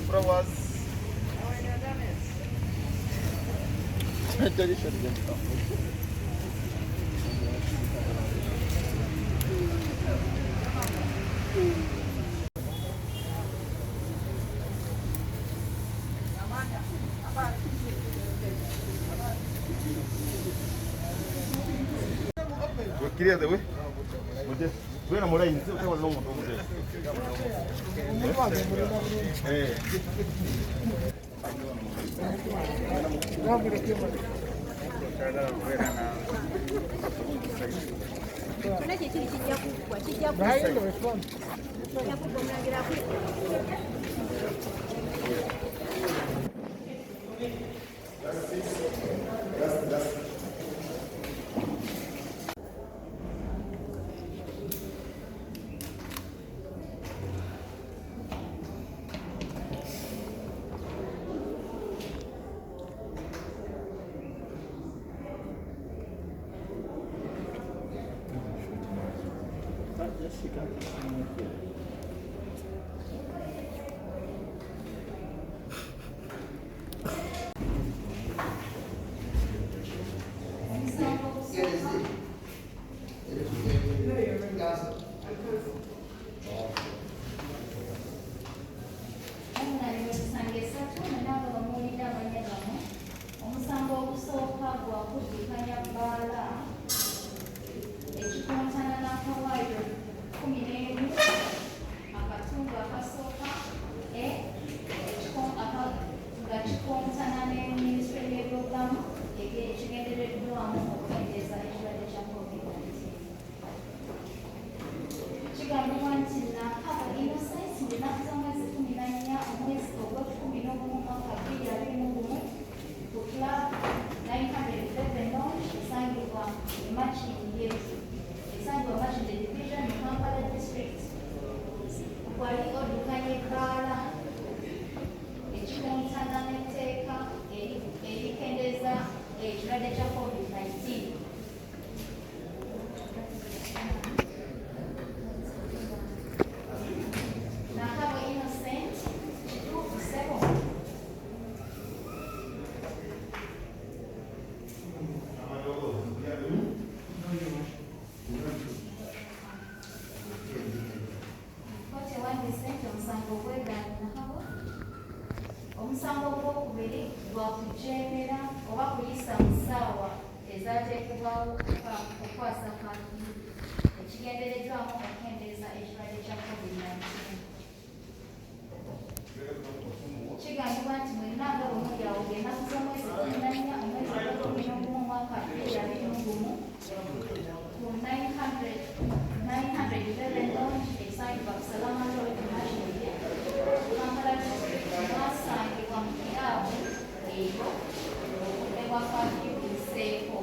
Para вас. Queria de Gue na mulai itu saya belum mau omusango gwokubiri gwa kujeemera oba kuyisa mu ssaawa ezaateekebwawo okukwasa kaakiri ekigendereddwamu okukendeeza ekirwadde kya COVID-19. Kigambibwa nti mwenanga bwemuli awo ng'ennaku z'omwezi 14 omwezi ogw'okumu omwaka 2021 ku 911 launch esangibwa ku Salama Road National Kampala District mwasangibwa mu kiraabu eyo obudde bwa kaakiri buyiseeko.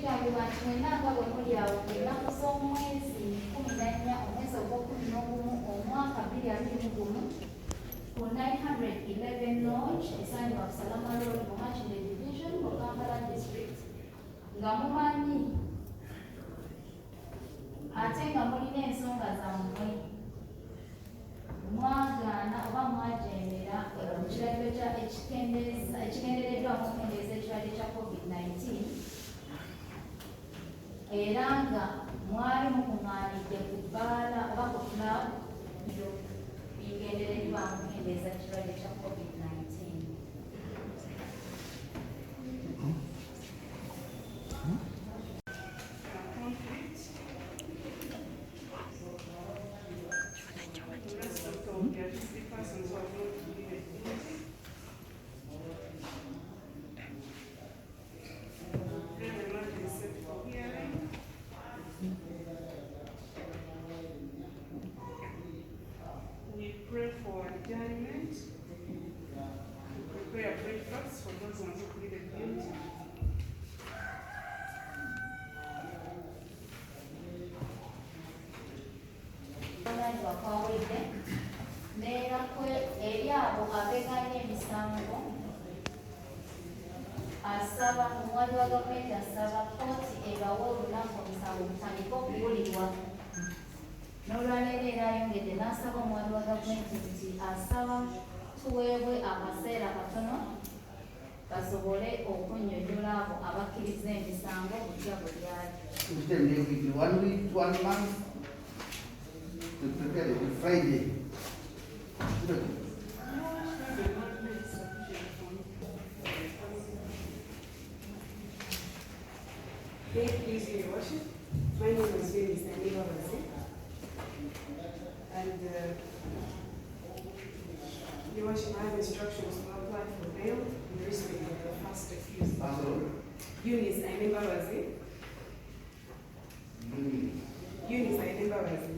kigambibwa nti mwenna nga bwe muli awo ku nnaku z'omwezi 14 omwezi ogw'okumu omwaka 2021 ku 911 Lodge designed by Salama Road mu Makindye Division mu Kampala District nga mumanyi ate nga mulina ensonga zammwe mwagaana oba mwajendera mu kiragiro ekigendereddwamu okukendeeza ekirwadde kya COVID-19 era nga mwali mukuŋŋaanidde ku bbaala oba ku club bigendereddwamu okukendeeza ekirwadde kya COVID-19. Pray for adjournment. Prepare breakfast for those ones who pleaded guilty. eri abo abeeganya emisango asaba omuwali wa gavumenti asaba kooti ebawe olunaku omusango gutandika okuwulirwa. N'olwaleero era ayongedde n'asaba omuwali wa gavumenti nti asaba tuweebwe akaseera katono basobole okunnyonnyola abo abakkiriza emisango butya bwe byali. One week, 1 month to prepare it. Friday. Please, Your Worship. My name is Eunice Anibawase. And Your Worship, I have instructions to apply for bail in respect of the first accused. Eunice Anibawase. Eunice Anibawase.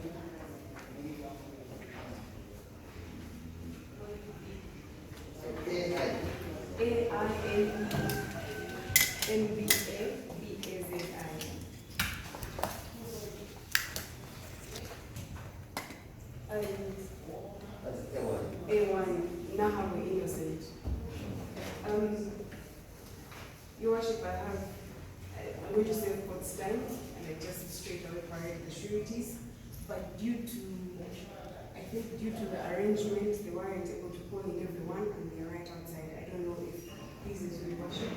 A-I-N-E-N-B-A-B-A-Z-I. A1, Nahawe Innocent. Your Worship, I'm going to say court stand and I just straight away parade the sureties, but due to the arrangement, they weren't able to call in everyone and they're right outside. I don't know if this is Your Worship,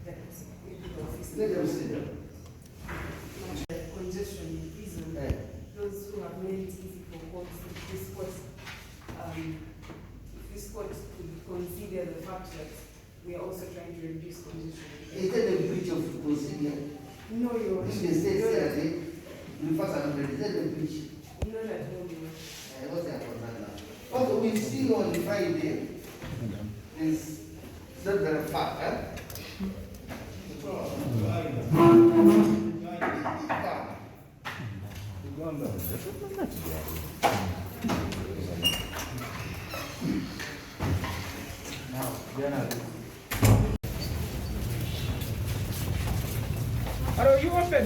that maybe the office. Let them sit down. Congestion in prison. Those who have made it easy for courts, if this court could consider the fact that we are also trying to reduce congestion. Is that a breach of procedure? No, Your If Worship. they say Saturday, you first have is that a breach? Not at all, Your Worship. What's that for that now? Also, we see on Friday is not very far, huh? Are you open?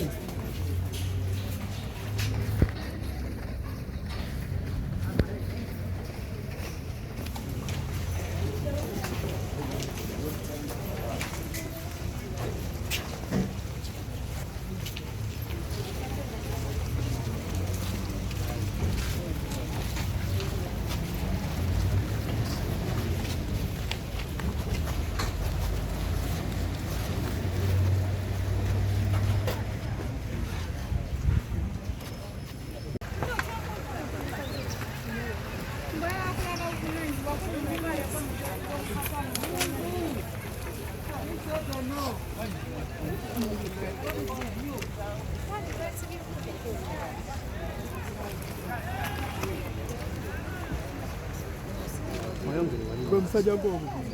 Gwe musajja gw'obuvumu.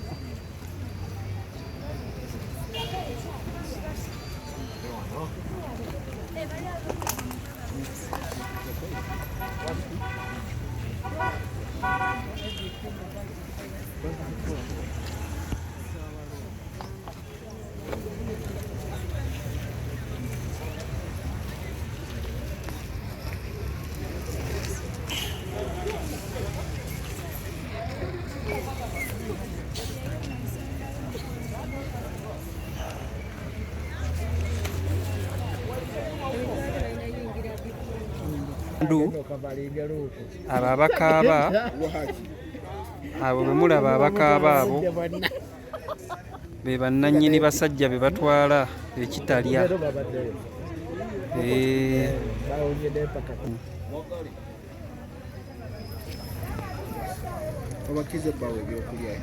empundu abo abakaaba abo bwe mulaba abakaaba abo be bannannyini basajja be batwala ekitalya. Abakize bawe ebyokulya